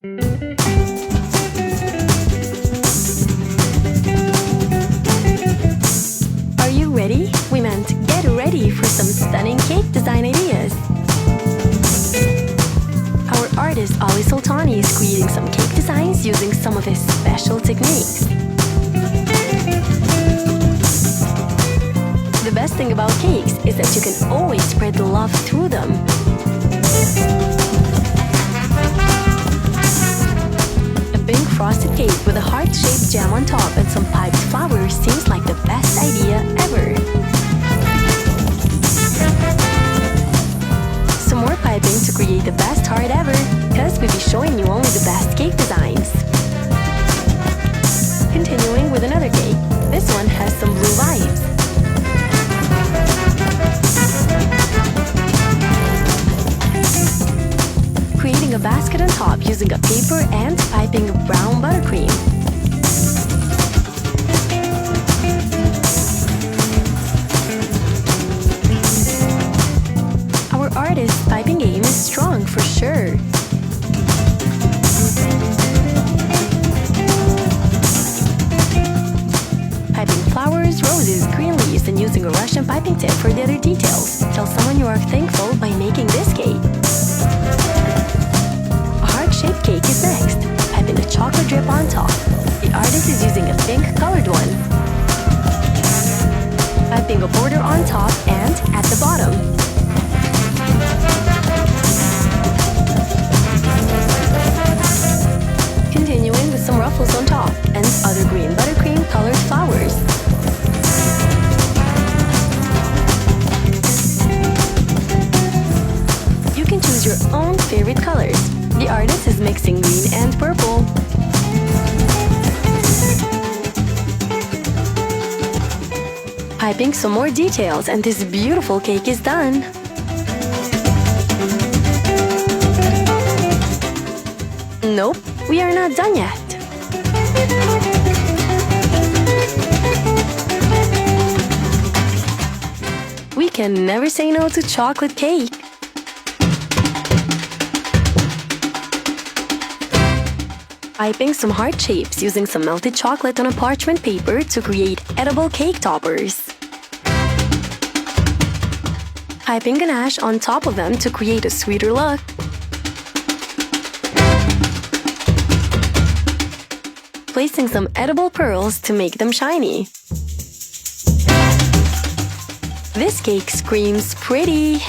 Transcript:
Are you ready? We meant get ready for some stunning cake design ideas. Our artist Ali Sultani is creating some cake designs using some of his special techniques. The best thing about cakes is that you can always spread the love through them. A pink frosted cake with a heart-shaped jam on top and some piped flowers seems like the best idea ever. Some more piping to create the best heart ever, because we'll be showing you only the best cake designs. Continuing with another cake. This one has some blue vibes. Creating a basket on top using a paper and piping brown buttercream. Our artist's piping game is strong for sure. Piping flowers, roses, green leaves, and using a Russian piping tip for the other details. Tell someone you are thankful by making this cake. Heart-shaped cake is next. Piping a chocolate drip on top. The artist is using a pink colored one. Piping a border on top and at the bottom. Continuing with some ruffles on top and other green buttercream colored flowers. You can choose your own favorite colors. The artist is mixing green and purple. Piping some more details and this beautiful cake is done. Nope, we are not done yet. We can never say no to chocolate cake. Piping some heart shapes using some melted chocolate on a parchment paper to create edible cake toppers. Piping ganache on top of them to create a sweeter look. Placing some edible pearls to make them shiny. This cake screams pretty.